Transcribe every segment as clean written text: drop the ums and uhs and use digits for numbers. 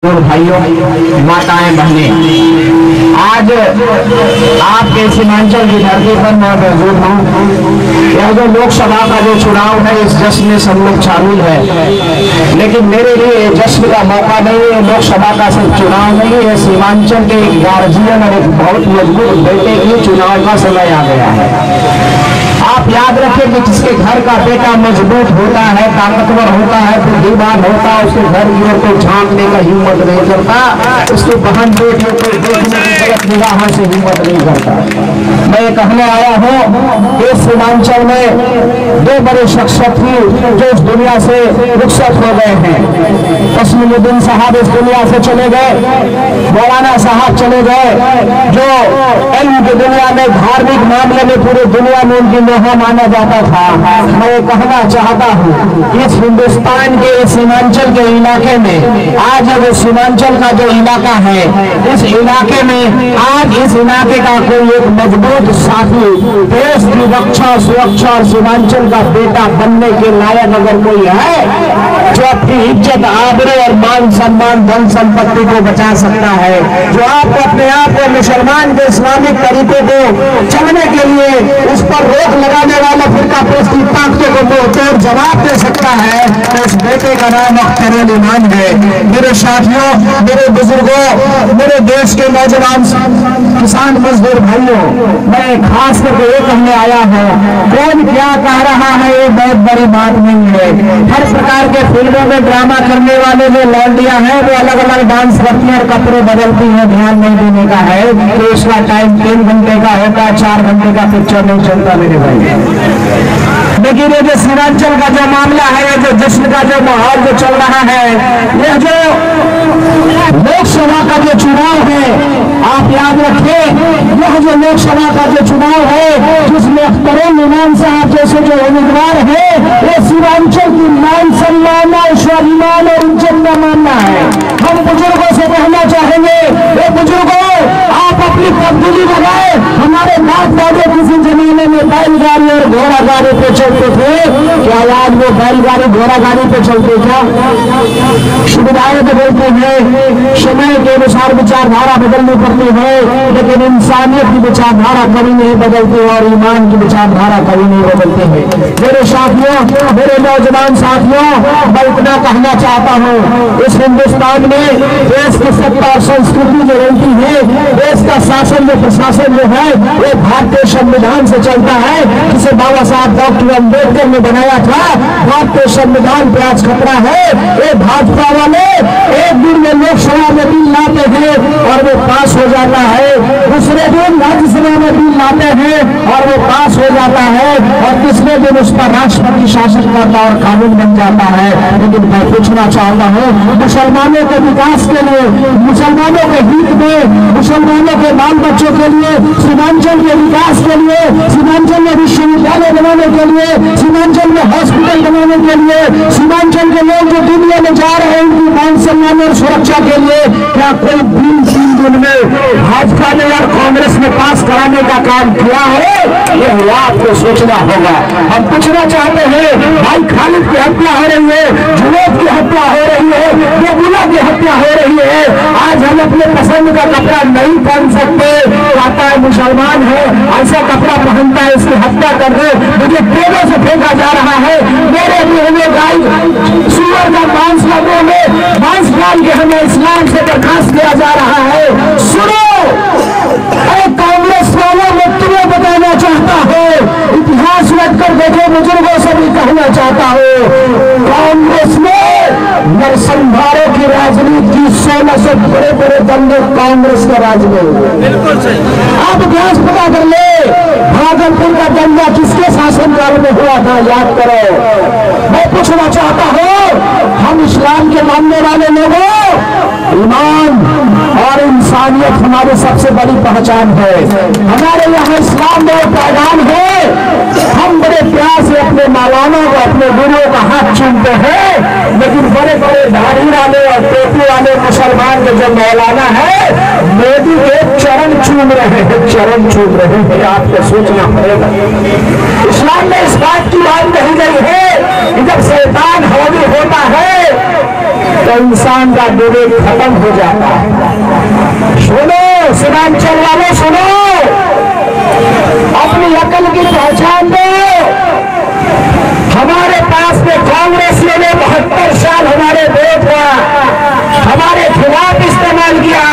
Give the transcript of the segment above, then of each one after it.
भाइयों, माताएं, बहनें, आज आपके सीमांचल की धरती पर मैं मौजूद हूँ। यह जो लोकसभा का जो चुनाव है, इस जश्न में सब लोग शामिल है, लेकिन मेरे लिए जश्न का मौका नहीं है। लोकसभा का सिर्फ चुनाव नहीं है, सीमांचल के एक गार्जियन और एक बहुत मजबूत बेटे की चुनाव का समय आ गया है। आप याद रखें कि जिसके घर का बेटा मजबूत होता है, ताकतवर होता है, बुद्धिमान होता है, उसके घर की ओर कोई झांकने का हिम्मत नहीं करता, उसके बहन बेटियों को देखने की गलत निगाहों से हिम्मत नहीं करता। मैं ये कहने आया हूँ कि सीमांचल में दो बड़े शख्सियत थी जो इस दुनिया से रुखसत हो गए हैं। तस्मीमुद्दीन साहब इस दुनिया से चले गए, मौलाना साहब चले गए, जो इल्म की दुनिया में, धार्मिक मामले में पूरे दुनिया में उनकी लोहा माना जाता था। मैं ये कहना चाहता हूँ, इस हिंदुस्तान के सीमांचल के इलाके में आज वो सीमांचल का जो इलाका है, इस इलाके में आज इस इलाके का कोई एक मजबूत साथी, देश की रक्षा, सुरक्षा और सीमांचल का बेटा बनने के लायक अगर कोई है, जो अपनी इज्जत, आबरू और मान सम्मान, धन संपत्ति को बचा सकता है, जो आपको अपने आप को मुसलमान के इस्लामिक तरीके को चलने के लिए उस पर रोक लगाने वाला फिरका परस्ती ताकतों को मुंहतोड़ जवाब दे सकता है, तो उस बेटे का नाम अख्तरुल ईमान है। मेरे साथियों, मेरे बुजुर्गों, मेरे देश के नौजवान किसान मजदूर भाइयों, मैं खास करके ये कहने आया हूँ, कौन क्या कह रहा है ये बहुत बड़ी बात नहीं है। हर प्रकार के फिल्मों में ड्रामा करने वाले जो लौंडियां हैं, वो अलग अलग डांस करती हैं और कपड़े बदलती हैं, ध्यान नहीं देने का है कि इसका टाइम 3 घंटे का होता है, 4 घंटे का पिक्चर नहीं चलता मेरे भाई। लेकिन ये जो सीमांचल का जो मामला है, ये जो जश्न का जो माहौल जो चल रहा है, यह जो लोकसभा का जो चुनाव है, आप याद रखें, यह जो लोकसभा का जो चुनाव है, जिसमें अख्तरुल ईमान साहब जैसे जो उम्मीदवार है, ये सीमांचल की मान सम्मान और स्वाभिमान और इज्जत का मामला है। हम बुजुर्गों से कहना चाहेंगे, ये बुजुर्गों, आप अपनी तब्दीली लगाए। हमारे बाप दादे किसी जमाने में बैलगाड़ी और घोड़ा गाड़ी पे चलते थे, क्या आज वो बैलगाड़ी घोड़ा गाड़ी पे चलते? क्या सुविधाएं बदलती है, समय के अनुसार विचारधारा बदलनी पड़ती है, लेकिन इंसानियत की विचारधारा कभी नहीं बदलती और ईमान की विचारधारा कभी नहीं बदलती है। मेरे साथियों, मेरे नौजवान साथियों, मैं इतना कहना चाहता हूँ, इस हिंदुस्तान में देश की सत्ता और संस्कृति जो रहती है, देश का शासन जो प्रशासन जो है, वो भारतीय संविधान से चलता है, जिसे बाबा साहब डॉक्टर अम्बेडकर ने बनाया था। भारतीय संविधान पे आज खतरा है। ये भाजपा वाले एक दिन में लोकसभा में बिल लाते हैं और वो पास हो जाता है, दूसरे दिन राज्यसभा में बिल लाते हैं और वो पास हो जाता है, और तीसरे दिन उस पर राष्ट्रपति शासन करता और कानून बन जाता है। लेकिन मैं पूछना चाहता हूँ, मुसलमानों के विकास के लिए, मुसलमानों के हित में, मुसलमानों के बाल बच्चों के लिए, सीमांचल के विकास के लिए, सीमांचल में विश्वविद्यालय बनाने के लिए, सीमांचल में हॉस्पिटल बनाने के लिए, सीमांचल के लोग जो दुनिया में जा रहे हैं उनकी मान सम्मान और सुरक्षा के लिए क्या कोई बिल 3 दिन में भाजपा ने और कांग्रेस ने पास कराने का काम किया है? यह आपको सोचना होगा। हम पूछना चाहते हैं, भाई खालिद की हत्या हो रही है, जुनैद की हत्या हो रही है, बेगुना की हत्या हो रही है, आज हम अपने पसंद का कपड़ा नहीं पहन सकते, कहता है मुसलमान है, ऐसा कपड़ा पहनता है, इसकी हत्या कर रहे, मुझे पेड़ों से फेंका जा रहा है, मेरे मुंह में गाय सुअर का मांस का मुंह में मांस डाल के हमें इस्लाम से बर्खास्त किया जा रहा है। सुनो, अरे कांग्रेस वालों, मैं तुम्हें बताना चाहता हूँ, इतिहास रखकर देखो, बुजुर्गों से भी कहना चाहता हूँ, कांग्रेस ने नरसंहारों की राजनीति की 16 से बड़े बड़े दंगे कांग्रेस के राज में हुए। बिल्कुल सही। आप इतिहास पता कर ले, भागलपुर का दंगा किसके शासनकाल में हुआ था, याद करो। मैं पूछना चाहता हूँ, हम इस्लाम के मानने वाले लोगों, ईमान और इंसानियत हमारी सबसे बड़ी पहचान है। हमारे यहाँ इस्लाम में पैगाम है, हम बड़े प्यार से अपने मौलाना को, अपने गुरुओं का हाथ चूमते हैं, लेकिन बड़े बड़े दाढ़ी वाले और टोपी वाले मुसलमान के जो मौलाना है, मोदी के चरण चूम रहे हैं, चरण चूम रहे हैं। आपको सोचना पड़ेगा। इस्लाम में इस बात की बात कही गई है कि जब शैतान हावी होता है तो इंसान का विवेक खत्म हो जाता है। सुनो सीमांचल वालों, सुनो, अपनी अकल की पहचान दो। हमारे पास में कांग्रेसियों ने 72 साल हमारे वोट का हमारे खिलाफ इस्तेमाल किया,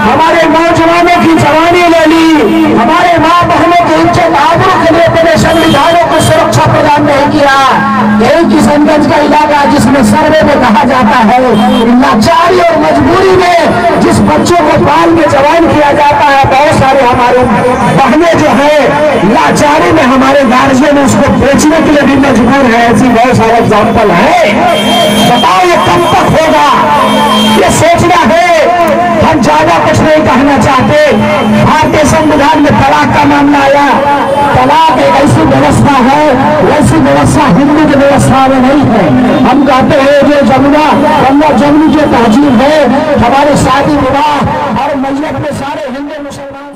हमारे नौजवानों की जवानी ले ली, हमारे मां बहनों की इज्जत आबरू के लिए अपने संविधानों को सुरक्षा प्रदान नहीं किया। यही किशनगंज का इलाका जिसमें सर्वे में कहा जाता है लाचारी और मजबूरी में जिस बच्चों को पाल के जवान किया जाता है, बहुत सारे हमारे बहनें जो है लाचारी में हमारे गार्जियन उसको बेचने के लिए भी मजबूर है। ऐसी बहुत सारे एग्जाम्पल है। बताओ ये कब तक होगा? ये सोचना है। हम ज्यादा कुछ नहीं कहना चाहते। भारतीय संविधान में तलाक का मामला आया। तलाक एक ऐसी व्यवस्था है, वैसी व्यवस्था हिंदू की व्यवस्था में नहीं है। हम कहते हैं जो गंगा जमुनी जो तहजीब है, हमारे शादी विवाह और मजहब में सारे हिंदू मुसलमान